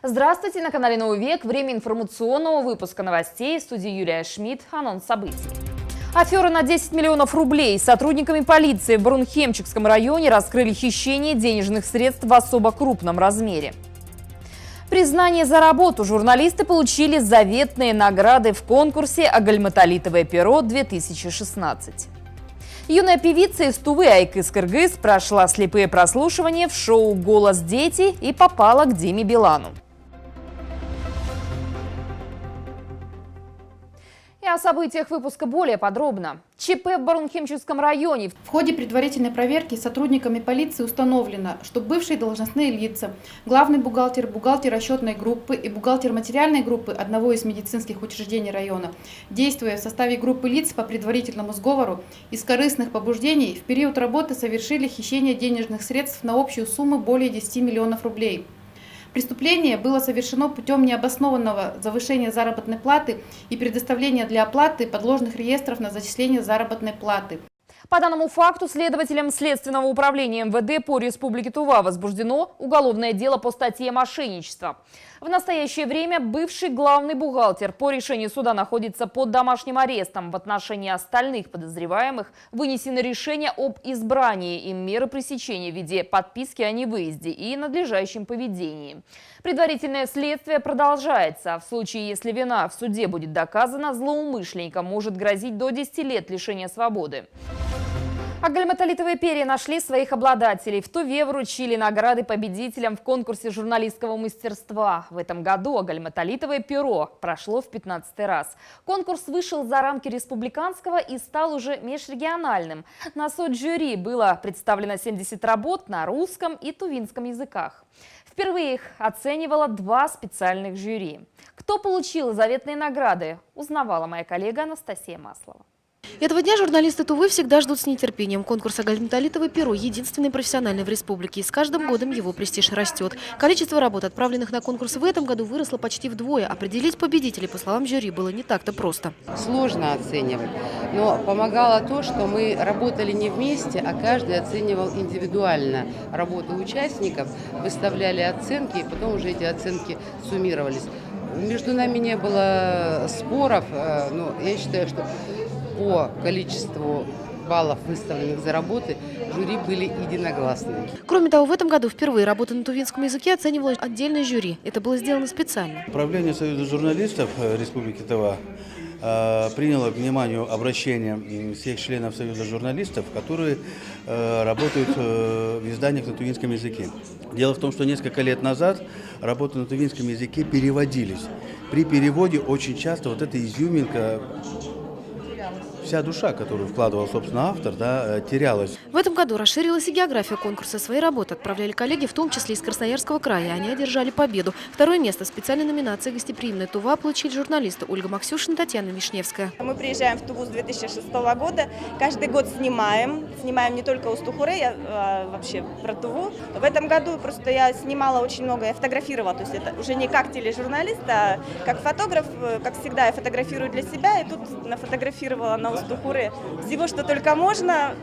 Здравствуйте, на канале Новый век. Время информационного выпуска новостей. В студии Юлия Шмидт. Анонс событий. Афера на 10 миллионов рублей. Сотрудниками полиции в Барунхемчикском районе раскрыли хищение денежных средств в особо крупном размере. Признание за работу. Журналисты получили заветные награды в конкурсе «Агальматолитовое перо-2016». Юная певица из Тувы Айкыз Кыргыз прошла слепые прослушивания в шоу «Голос дети» и попала к Диме Билану. И о событиях выпуска более подробно. ЧП в Барунхемчикском районе. В ходе предварительной проверки сотрудниками полиции установлено, что бывшие должностные лица, главный бухгалтер, бухгалтер расчетной группы и бухгалтер материальной группы одного из медицинских учреждений района, действуя в составе группы лиц по предварительному сговору, из корыстных побуждений в период работы совершили хищение денежных средств на общую сумму более 10 миллионов рублей. Преступление было совершено путем необоснованного завышения заработной платы и предоставления для оплаты подложных реестров на зачисление заработной платы. По данному факту следователям Следственного управления МВД по Республике Тува возбуждено уголовное дело по статье «Мошенничество». В настоящее время бывший главный бухгалтер по решению суда находится под домашним арестом. В отношении остальных подозреваемых вынесено решение об избрании им меры пресечения в виде подписки о невыезде и надлежащем поведении. Предварительное следствие продолжается. В случае, если вина в суде будет доказана, злоумышленникам может грозить до 10 лет лишения свободы. Агальматолитовые перья нашли своих обладателей. В Туве вручили награды победителям в конкурсе журналистского мастерства. В этом году агальматолитовое перо прошло в 15-й раз. Конкурс вышел за рамки республиканского и стал уже межрегиональным. На суд жюри было представлено 70 работ на русском и тувинском языках. Впервые их оценивало 2 специальных жюри. Кто получил заветные награды, узнавала моя коллега Анастасия Маслова. Этого дня журналисты Тувы всегда ждут с нетерпением. Конкурс «Агальматолитовое перо» единственный профессиональный в республике. И с каждым годом его престиж растет. Количество работ, отправленных на конкурс в этом году, выросло почти вдвое. Определить победителей, по словам жюри, было не так-то просто. Сложно оценивать, но помогало то, что мы работали не вместе, а каждый оценивал индивидуально работу участников, выставляли оценки, и потом уже эти оценки суммировались. Между нами не было споров, но я считаю, что по количеству баллов, выставленных за работы, жюри были единогласными. Кроме того, в этом году впервые работа на тувинском языке оценивало отдельное жюри. Это было сделано специально. Управление Союза журналистов Республики Тува приняло к вниманию обращение всех членов Союза журналистов, которые работают в изданиях на тувинском языке. Дело в том, что несколько лет назад работы на тувинском языке переводились. При переводе очень часто вот эта изюминка, вся душа, которую вкладывал, собственно, автор, терялась. В этом году расширилась и география конкурса. Свои работы отправляли коллеги, в том числе из Красноярского края. Они одержали победу. Второе место в специальной номинации «Гостеприимная Тува» получили журналисты Ольга Максюшина и Татьяна Вишневская. Мы приезжаем в Туву с 2006 года. Каждый год снимаем. Снимаем не только Устухуре, а вообще про Туву. В этом году просто я снимала очень много, я фотографировала. То есть это уже не как тележурналист, а как фотограф. Как всегда, я фотографирую для себя. И тут нафотографировала на Устухуре всего, что только можно.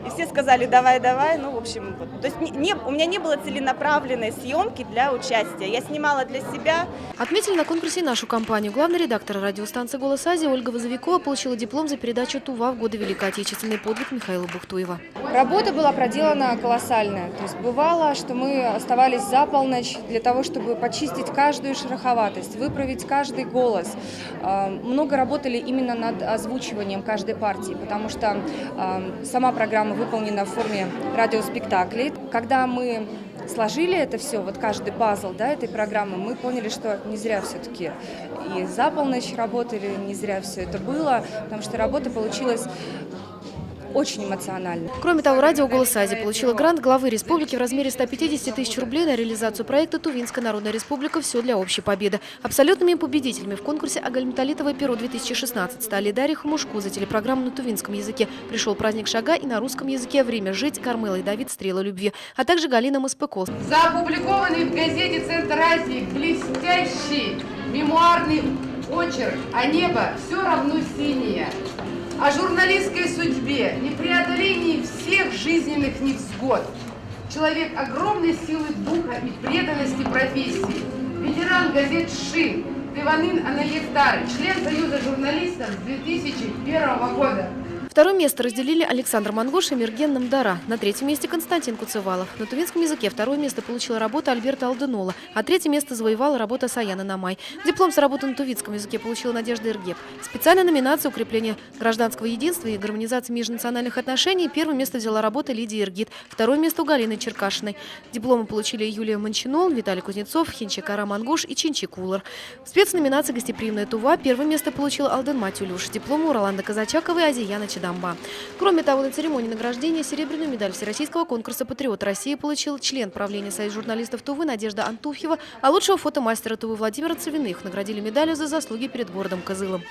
И все сказали, давай, давай. Ну, в общем, вот. То есть у меня не было целенаправленной съемки для участия. Я снимала для себя. Отметили на конкурсе и нашу компанию. Главный редактор радиостанции «Голос Азии» Ольга Возовикова получила диплом за передачу «Тува» в годы Великой Отечественной подвиг Михаила Бухтуева. Работа была проделана колоссальная. То есть бывало, что мы оставались за полночь для того, чтобы почистить каждую шероховатость, выправить каждый голос. Много работали именно над озвучиванием каждой партии, потому что сама программа выполнена в форме радиоспектаклей. Когда мы сложили это все, вот каждый пазл этой программы, мы поняли, что не зря все-таки и за полночь работали, не зря все это было, потому что работа получилась очень эмоционально. Кроме того, радио «Голос Азии» получило грант главы республики в размере 150 тысяч рублей на реализацию проекта «Тувинская народная республика. Все для общей победы». Абсолютными победителями в конкурсе «Агальматолитовое перо-2016» стали Дарья Хомушку за телепрограмму на тувинском языке «Пришел праздник Шага» и на русском языке «Время жить», Кармела и Давид «Стрела любви», а также Галина Маспыко. За опубликованный в газете «Центр Азии» блестящий мемуарный очерк «А небо все равно синее», о журналистской судьбе, непреодолении всех жизненных невзгод. Человек огромной силы духа и преданности профессии. ветеран газет «Шин» Тыванын Анаяктар, член Союза журналистов с 2001 года. Второе место разделили Александр Мангуш и Мерген Намдара. На третьем месте Константин Куцевалов. На тувинском языке второе место получила работа Альберта Алденола, а третье место завоевала работа Саяны Намай. Диплом за работу на тувинском языке получила Надежда Иргеп. Специальная номинация «Укрепление гражданского единства и гармонизации межнациональных отношений». Первое место взяла работа Лидии Иргит, второе место у Галины Черкашиной. Дипломы получили Юлия Манчинол, Виталий Кузнецов, Хинчикара Мангуш и Чинчи Кулар. В спецноминации «Гостеприимная Тува» первое место получил Алден Матюлюш, диплом у Роланда Казачакова и Азияна Чадамба. Кроме того, на церемонии награждения серебряную медаль Всероссийского конкурса «Патриот России» получил член правления Союза журналистов Тувы Надежда Антуфьева, а лучшего фотомастера Тувы Владимира Цивиных наградили медалью за заслуги перед городом Кызылом.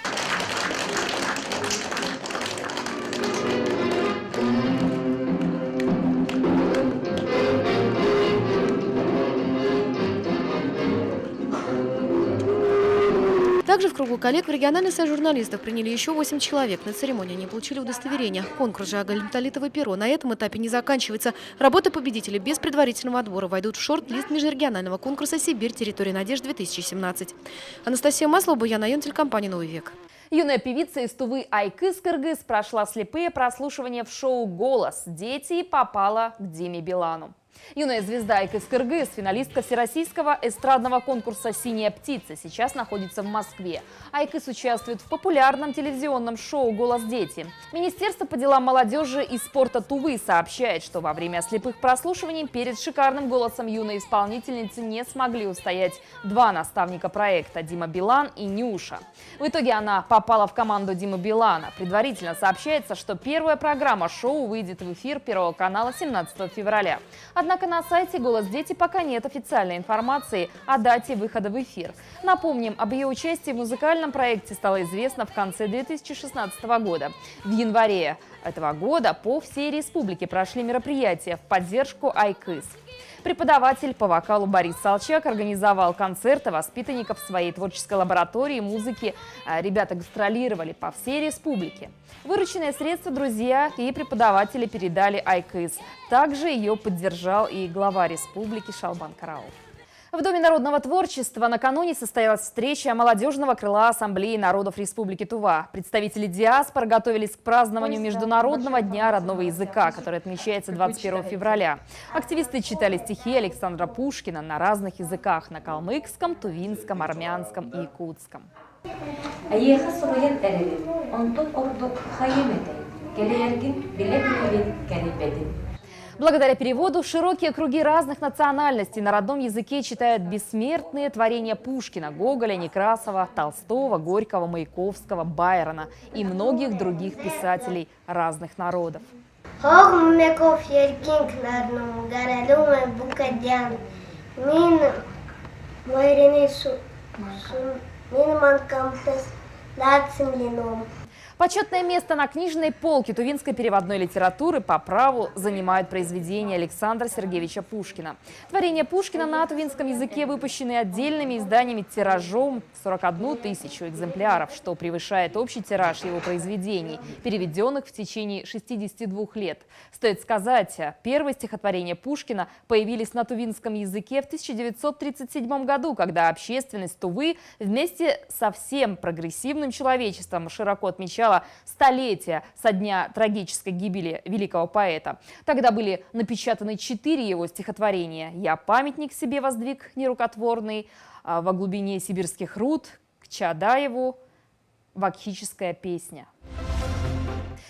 Также в кругу коллег в региональный союз журналистов приняли еще 8 человек. На церемонии они получили удостоверение. Конкурс же «Агальмталитовое перо» на этом этапе не заканчивается. Работы победителей без предварительного отбора войдут в шорт-лист межрегионального конкурса «Сибирь. Территория надежд-2017». Анастасия Маслова, Буян Айон, телекомпания «Новый век». Юная певица из Тувы Айкыз Кыргыз прошла слепые прослушивания в шоу «Голос дети» и попала к Диме Билану. Юная звезда Айкыз Кыргыз, финалистка всероссийского эстрадного конкурса «Синяя птица», сейчас находится в Москве. Айкыз участвует в популярном телевизионном шоу «Голос дети». Министерство по делам молодежи и спорта Тувы сообщает, что во время слепых прослушиваний перед шикарным голосом юной исполнительницы не смогли устоять два наставника проекта – Дима Билан и Нюша. В итоге она попала в команду Димы Билана. Предварительно сообщается, что первая программа шоу выйдет в эфир Первого канала 17 февраля. Однако на сайте «Голос дети» пока нет официальной информации о дате выхода в эфир. Напомним, об ее участии в музыкальном проекте стало известно в конце 2016 года. В январе этого года по всей республике прошли мероприятия в поддержку Айкыз. Преподаватель по вокалу Борис Салчак организовал концерты воспитанников своей творческой лаборатории музыки. Ребята гастролировали по всей республике. Вырученные средства друзья и преподаватели передали Айкыз. Также ее поддержал и глава республики Шалбан Караул. В Доме народного творчества накануне состоялась встреча молодежного крыла Ассамблеи народов Республики Тува. Представители диаспор готовились к празднованию Международного дня родного языка, который отмечается 21 февраля. Активисты читали стихи Александра Пушкина на разных языках – на калмыкском, тувинском, армянском и якутском. Благодаря переводу широкие круги разных национальностей на родном языке читают бессмертные творения Пушкина, Гоголя, Некрасова, Толстого, Горького, Маяковского, Байрона и многих других писателей разных народов. Почетное место на книжной полке тувинской переводной литературы по праву занимают произведения Александра Сергеевича Пушкина. Творения Пушкина на тувинском языке выпущены отдельными изданиями тиражом 41 тысячу экземпляров, что превышает общий тираж его произведений, переведенных в течение 62 лет. Стоит сказать, первые стихотворения Пушкина появились на тувинском языке в 1937 году, когда общественность Тувы вместе со всем прогрессивным человечеством широко отмечала столетия со дня трагической гибели великого поэта. Тогда были напечатаны 4 его стихотворения: «Я памятник себе воздвиг нерукотворный», «Во глубине сибирских руд», «К Чаадаеву», «Вакхическая песня».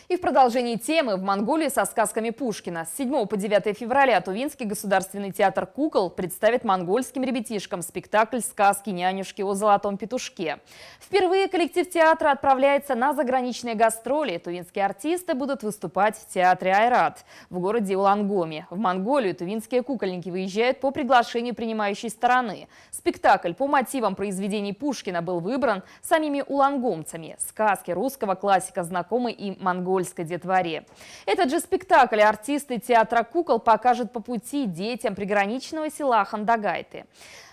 И в продолжении темы в Монголии со сказками Пушкина. С 7 по 9 февраля Тувинский государственный театр кукол представит монгольским ребятишкам спектакль «Сказки нянюшки о золотом петушке». Впервые коллектив театра отправляется на заграничные гастроли. Тувинские артисты будут выступать в театре Айрат в городе Улангоме. В Монголию тувинские кукольники выезжают по приглашению принимающей стороны. Спектакль по мотивам произведений Пушкина был выбран самими улангомцами. Сказки русского классика знакомы и монгольской детворе. Этот же спектакль артисты театра кукол покажут по пути детям приграничного села Хандагайты.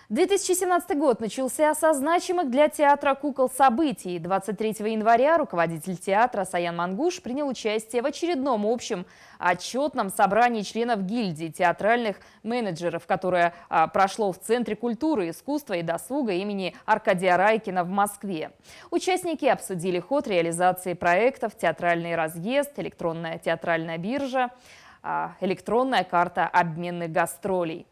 2017 год начался со значимых для театра кукол событий. 23 января руководитель театра Саян Мангуш принял участие в очередном общем отчетном собрании членов гильдии театральных менеджеров, которое прошло в Центре культуры, искусства и досуга имени Аркадия Райкина в Москве. Участники обсудили ход реализации проектов «Театральный разъезд», «Электронная театральная биржа», «Электронная карта обменных гастролей».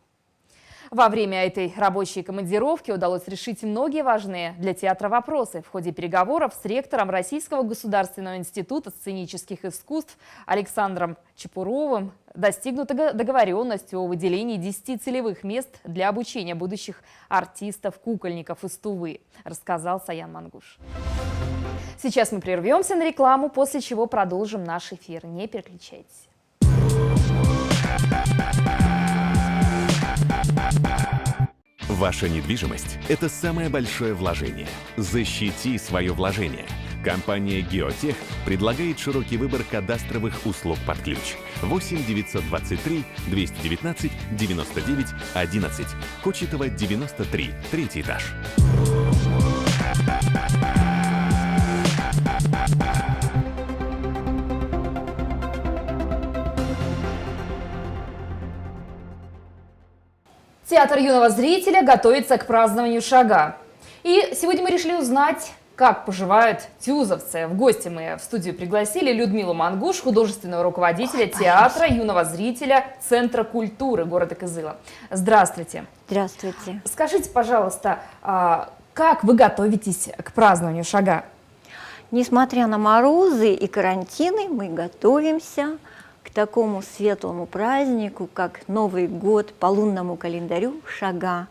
Во время этой рабочей командировки удалось решить многие важные для театра вопросы. В ходе переговоров с ректором Российского государственного института сценических искусств Александром Чепуровым достигнута договоренность о выделении 10 целевых мест для обучения будущих артистов-кукольников из Тувы, рассказал Саян Мангуш. Сейчас мы прервемся на рекламу, после чего продолжим наш эфир. Не переключайтесь. Ваша недвижимость – это самое большое вложение. Защити свое вложение. Компания «Геотех» предлагает широкий выбор кадастровых услуг под ключ. 8 923 219 99 11. Кочетова, 93, 3-й этаж. Театр юного зрителя готовится к празднованию Шага. И сегодня мы решили узнать, как поживают тюзовцы. В гости мы в студию пригласили Людмилу Мангуш, художественного руководителя театра юного зрителя Центра культуры города Кызыла. Здравствуйте. Здравствуйте. Скажите, пожалуйста, как вы готовитесь к празднованию Шага? Несмотря на морозы и карантины, мы готовимся к такому светлому празднику, как Новый год по лунному календарю Шага.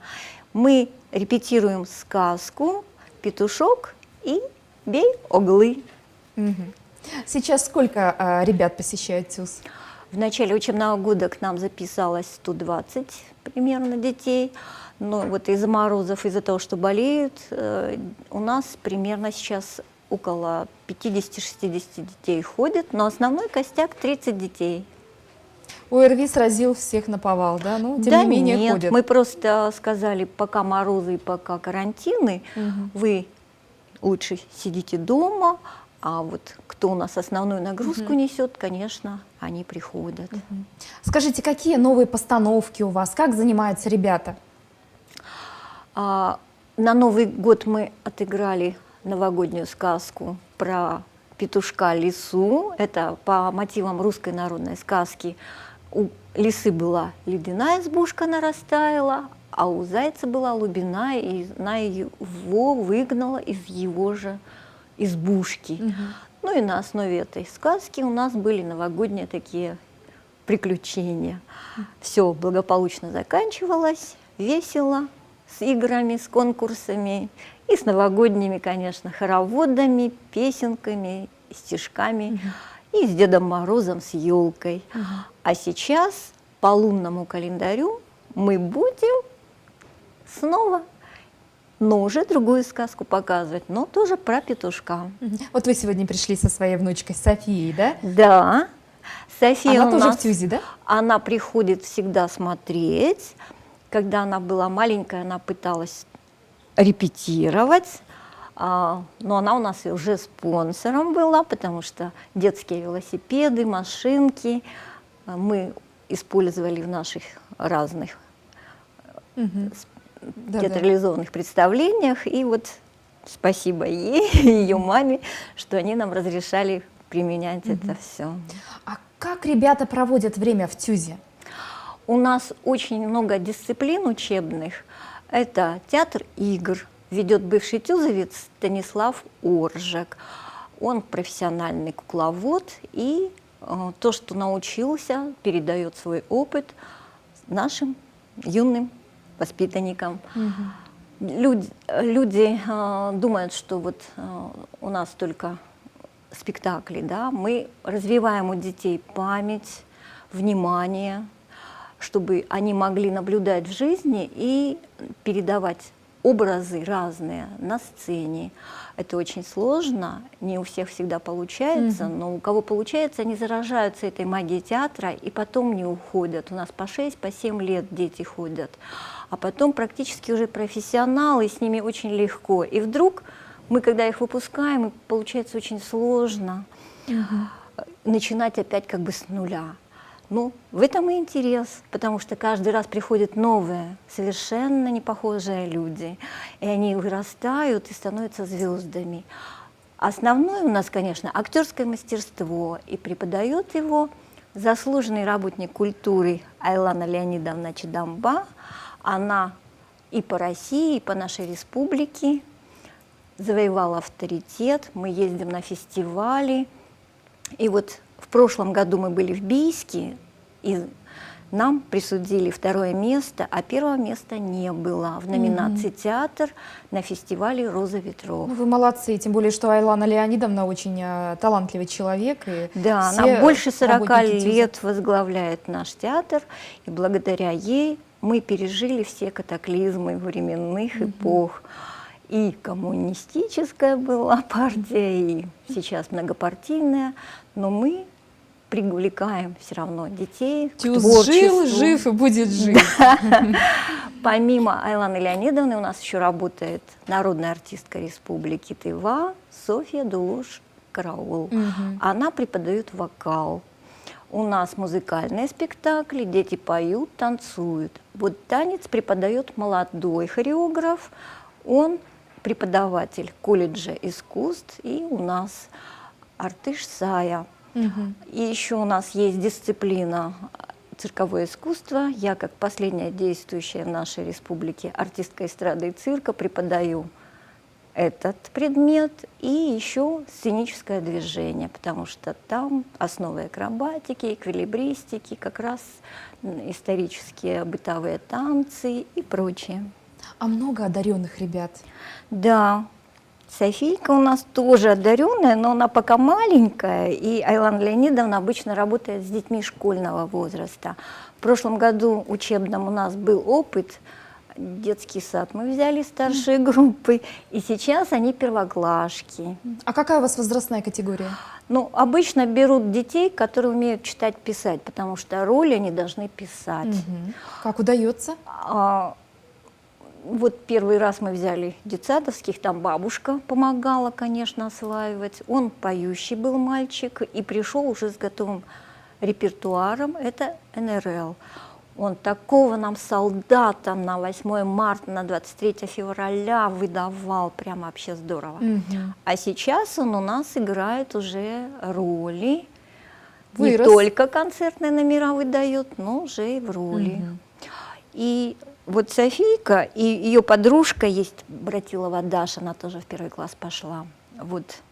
Мы репетируем сказку «Петушок» и «Бей оглы». Сейчас сколько ребят посещают ТЮЗ? В начале учебного года к нам записалось 120 примерно детей. Но вот из-за морозов, из-за того, что болеют, у нас примерно сейчас около 50-60 детей ходит, но основной костяк 30 детей. ОРВИ сразил всех наповал, да? Ну, тем не менее, нет, ходят. мы просто сказали, пока морозы и пока карантины, вы лучше сидите дома, а вот кто у нас основную нагрузку несет, конечно, они приходят. Скажите, какие новые постановки у вас? Как занимаются ребята? На Новый год мы отыграли новогоднюю сказку про петушка Лису. Это по мотивам русской народной сказки. У лисы была ледяная избушка, она растаяла, а у зайца была лубиная, и она его выгнала из его же избушки. Ну и на основе этой сказки у нас были новогодние такие приключения. Все благополучно заканчивалось, весело, с играми, с конкурсами и с новогодними, конечно, хороводами, песенками, стишками и с Дедом Морозом, с елкой. А сейчас по лунному календарю мы будем снова, но уже другую сказку показывать, но тоже про петушка. Вот вы сегодня пришли со своей внучкой Софией, да? Да. София Она у тоже нас, в ТЮЗе, да? Она приходит всегда смотреть. Когда она была маленькая, она пыталась репетировать, но она у нас уже спонсором была, потому что детские велосипеды, машинки мы использовали в наших разных театрализованных представлениях. И вот спасибо ей и ее маме, что они нам разрешали применять это все. А как ребята проводят время в ТЮЗе? У нас очень много дисциплин учебных. Это театр игр, ведет бывший тюзовец Станислав Оржак. Он профессиональный кукловод и то, что научился, передает свой опыт нашим юным воспитанникам. Люди думают, что вот у нас только спектакли, да? Мы развиваем у детей память, внимание, чтобы они могли наблюдать в жизни и передавать образы разные на сцене. Это очень сложно, не у всех всегда получается, но у кого получается, они заражаются этой магией театра и потом не уходят. У нас по 6, по 7 лет дети ходят, а потом практически уже профессионалы, с ними очень легко. И вдруг мы, когда их выпускаем, получается очень сложно начинать опять как бы с нуля. Ну, в этом и интерес, потому что каждый раз приходят новые, совершенно непохожие люди, и они вырастают и становятся звездами. Основное у нас, конечно, актерское мастерство, и преподает его заслуженный работник культуры Айлана Леонидовна Чедамба. Она и по России, и по нашей республике завоевала авторитет. Мы ездим на фестивали, и вот в прошлом году мы были в Бийске, и нам присудили 2-е место, а 1-го места не было в номинации «Театр» на фестивале «Роза ветров». Ну, вы молодцы, тем более, что Айлана Леонидовна очень талантливый человек. И да, все она больше 40 работники лет возглавляет наш театр, и благодаря ей мы пережили все катаклизмы временных эпох. И коммунистическая была партия, и сейчас многопартийная, но мы привлекаем все равно детей к творчеству. Жил, жив и будет жить. Помимо Айланы Леонидовны у нас еще работает народная артистка Республики Тыва Софья Дулуш-Караул. Она преподает вокал. У нас музыкальные спектакли, дети поют, танцуют. Вот танец преподает молодой хореограф, он преподаватель колледжа искусств, и у нас Артыш Сая. И еще у нас есть дисциплина цирковое искусство. Я, как последняя действующая в нашей республике артистка эстрады и цирка, преподаю этот предмет и еще сценическое движение, потому что там основы акробатики, эквилибристики, как раз исторические бытовые танцы и прочее. А много одаренных ребят? Да. Софийка у нас тоже одаренная, но она пока маленькая, и Айлана Леонидовна обычно работает с детьми школьного возраста. В прошлом году учебном у нас был опыт, детский сад мы взяли старшие группы, и сейчас они первоклашки. А какая у вас возрастная категория? Ну, обычно берут детей, которые умеют читать, писать, потому что роли они должны писать. Как удается? Вот первый раз мы взяли детсадовских, там бабушка помогала, конечно, осваивать. Он поющий был мальчик и пришел уже с готовым репертуаром, это НРЛ. Он такого нам солдата на 8 марта, на 23 февраля выдавал, прямо вообще здорово. А сейчас он у нас играет уже роли, не только концертные номера выдает, но уже и в роли. И вот Софийка и ее подружка есть, Братилова Даша, она тоже в 1 класс пошла. Вот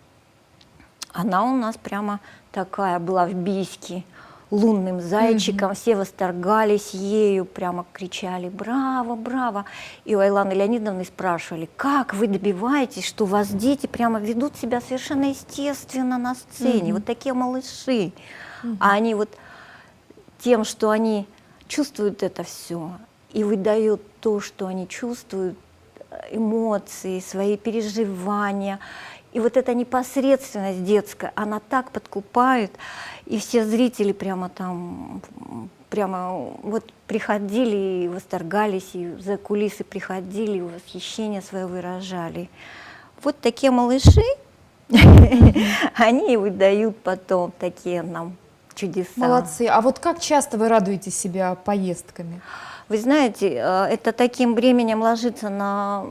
она у нас прямо такая была в Бийске, лунным зайчиком, все восторгались ею, прямо кричали «Браво, браво!». И у Айланы Леонидовны спрашивали, как вы добиваетесь, что у вас дети прямо ведут себя совершенно естественно на сцене, вот такие малыши. А они вот тем, что они чувствуют это все и выдают то, что они чувствуют, эмоции, свои переживания. И вот эта непосредственность детская, она так подкупает, и все зрители прямо там, прямо вот приходили и восторгались, и за кулисы приходили, и восхищение свое выражали. Вот такие малыши, они и выдают потом такие нам чудеса. Молодцы. А вот как часто вы радуете себя поездками? Вы знаете, это таким бременем ложится на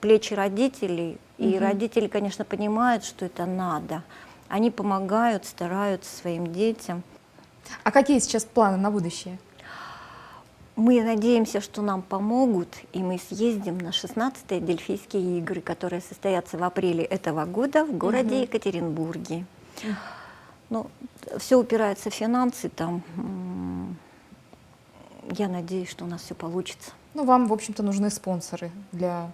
плечи родителей, и родители, конечно, понимают, что это надо. Они помогают, стараются своим детям. А какие сейчас планы на будущее? Мы надеемся, что нам помогут, и мы съездим на 16-е Дельфийские игры, которые состоятся в апреле этого года в городе Екатеринбурге. Ну, все упирается в финансы там. Я надеюсь, что у нас все получится. Ну, вам, в общем-то, нужны спонсоры для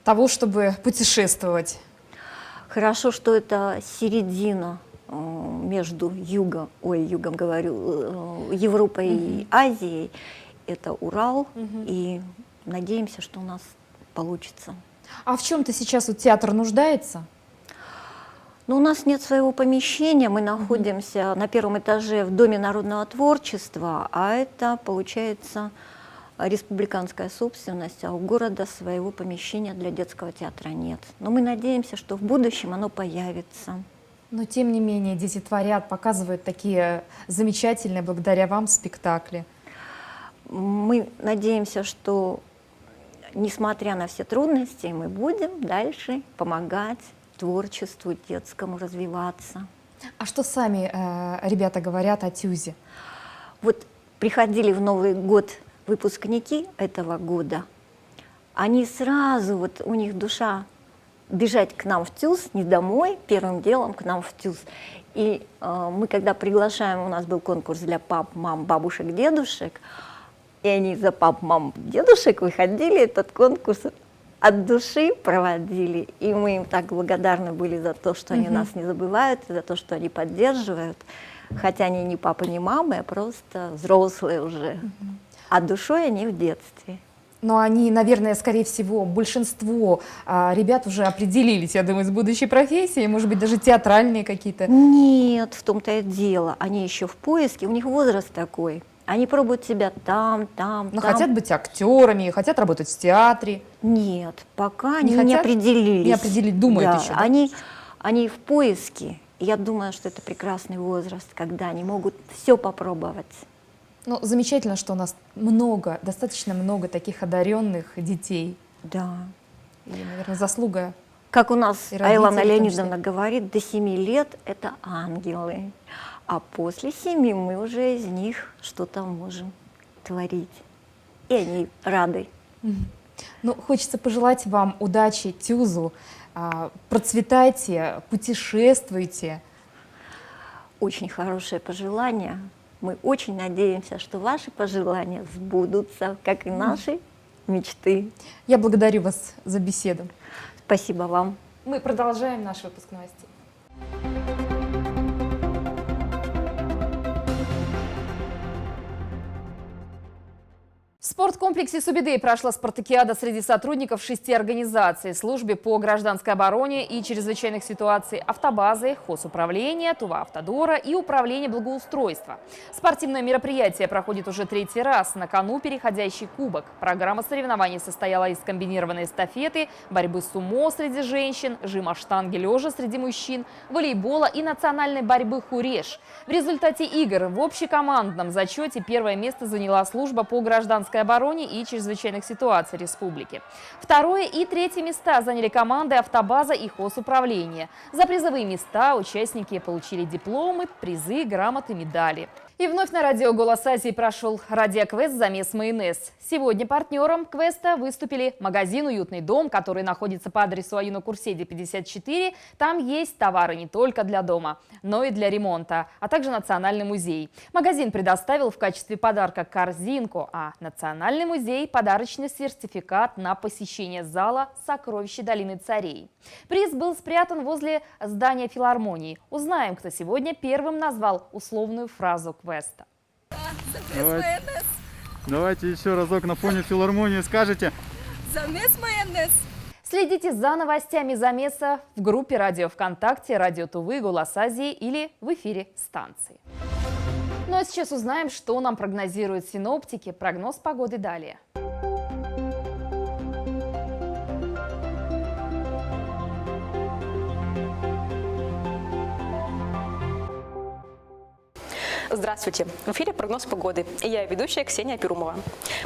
того, чтобы путешествовать. Хорошо, что это середина между югом говорю, Европой и Азией. Это Урал, и надеемся, что у нас получится. А в чем-то сейчас вот театр нуждается? Но у нас нет своего помещения, мы находимся на первом этаже в Доме народного творчества, а это, получается, республиканская собственность, а у города своего помещения для детского театра нет. Но мы надеемся, что в будущем оно появится. Но тем не менее дети творят, показывают такие замечательные, благодаря вам, спектакли. Мы надеемся, что, несмотря на все трудности, мы будем дальше помогать творчеству детскому развиваться. А что сами ребята говорят о ТЮЗе? Вот приходили в Новый год выпускники этого года, они сразу, вот у них душа бежать к нам в ТЮЗ, не домой, первым делом к нам в ТЮЗ. И мы, когда приглашаем, у нас был конкурс для пап, мам, бабушек, дедушек, и они за пап, мам, дедушек выходили, этот конкурс от души проводили, и мы им так благодарны были за то, что они нас не забывают, за то, что они поддерживают, хотя они не папа, не мамы, а просто взрослые уже, а душой они в детстве. Но они, наверное, скорее всего, большинство ребят уже определились, я думаю, с будущей профессией, может быть, даже театральные какие-то. Нет, в том-то и дело, они еще в поиске, у них возраст такой. Они пробуют себя там. Но хотят быть актерами, хотят работать в театре. Нет, пока не они не определились. Не определились, думают да, еще. Да? Они в поиске. И я думаю, что это прекрасный возраст, когда они могут все попробовать. Ну, замечательно, что у нас много, достаточно много таких одаренных детей. Да. И, наверное, заслуга. Как у нас и Айлана родителей, Леонидовна говорит, до 7 лет это ангелы. А после 7 мы уже из них что-то можем творить. И они рады. Ну, хочется пожелать вам удачи ТЮЗу. Процветайте, путешествуйте. Очень хорошее пожелание. Мы очень надеемся, что ваши пожелания сбудутся, как и наши мечты. Я благодарю вас за беседу. Спасибо вам. Мы продолжаем наш выпуск новостей. В спорткомплексе Субидей прошла спартакиада среди сотрудников 6 организаций: службе по гражданской обороне и чрезвычайных ситуаций, автобазы, хозуправления, Тува-Автодора и управления благоустройства. Спортивное мероприятие проходит уже 3-й раз. На кону переходящий кубок. Программа соревнований состояла из комбинированной эстафеты, борьбы сумо среди женщин, жима штанги лежа среди мужчин, волейбола и национальной борьбы хуреш. В результате игр в общекомандном зачете первое место заняла служба по гражданской обороне и чрезвычайных ситуаций республики. 2-е и 3-е места заняли команды автобаза и хозуправления. За призовые места участники получили дипломы, призы, грамоты, медали. И вновь на радио «Голос Азии» прошел радиоквест «Замес майонез». Сегодня партнером квеста выступили магазин «Уютный дом», который находится по адресу Аюна Курседи, 54. Там есть товары не только для дома, но и для ремонта, а также Национальный музей. Магазин предоставил в качестве подарка корзинку, а Национальный музей – подарочный сертификат на посещение зала «Сокровища долины царей». Приз был спрятан возле здания филармонии. Узнаем, кто сегодня первым назвал условную фразу квеста. Давайте еще разок на фоне филармонии скажете. Замес майонез. Следите за новостями замеса в группе «Радио ВКонтакте», «Радио Тувы», «Голос Азии» или в эфире станции. Ну а сейчас узнаем, что нам прогнозируют синоптики. Прогноз погоды далее. Здравствуйте! В эфире прогноз погоды. И я ведущая Ксения Перумова.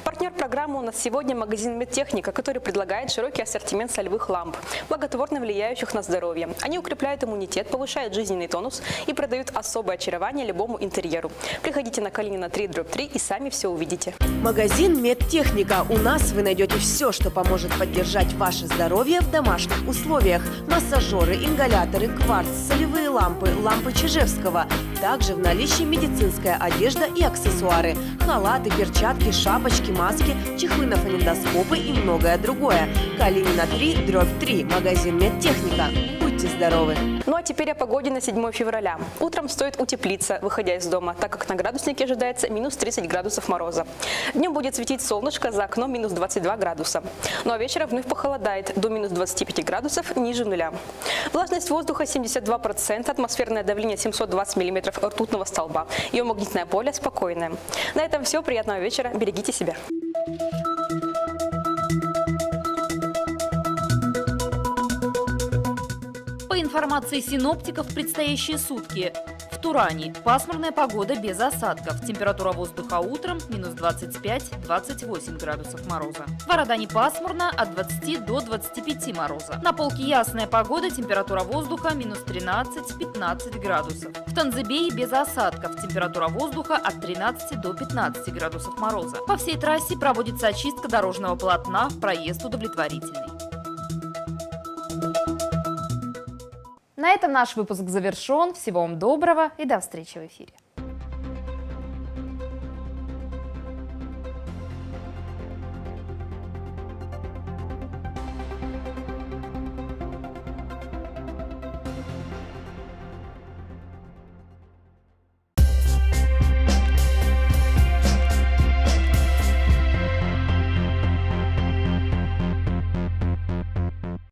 Партнер программы у нас сегодня магазин «Медтехника», который предлагает широкий ассортимент солевых ламп, благотворно влияющих на здоровье. Они укрепляют иммунитет, повышают жизненный тонус и придают особое очарование любому интерьеру. Приходите на Калинина 3/3 и сами все увидите. Магазин «Медтехника». У нас вы найдете все, что поможет поддержать ваше здоровье в домашних условиях. Массажеры, ингаляторы, кварц, солевые лампы, лампы Чижевского. Также в наличии медицинская одежда и аксессуары. Халаты, перчатки, шапочки, маски, чехлы на фонендоскопы и многое другое. Калинина 3/3. Магазин «Медтехника». Будьте Будьте здоровы! Ну а теперь о погоде на 7 февраля. Утром стоит утеплиться, выходя из дома, так как на градуснике ожидается минус 30 градусов мороза. Днем будет светить солнышко, за окном минус 22 градуса. Ну а вечером вновь похолодает до минус 25 градусов ниже нуля. Влажность воздуха 72%, атмосферное давление 720 миллиметров ртутного столба. Ее магнитное поле спокойное. На этом все. Приятного вечера. Берегите себя. По информации синоптиков, предстоящие сутки. В Туране пасмурная погода без осадков. Температура воздуха утром минус 25-28 градусов мороза. В Арадане пасмурно от 20 до 25 мороза. На Полке ясная погода, температура воздуха минус 13-15 градусов. В Танзыбее без осадков. Температура воздуха от 13 до 15 градусов мороза. По всей трассе проводится очистка дорожного полотна, проезд удовлетворительный. На этом наш выпуск завершен. Всего вам доброго и до встречи в эфире.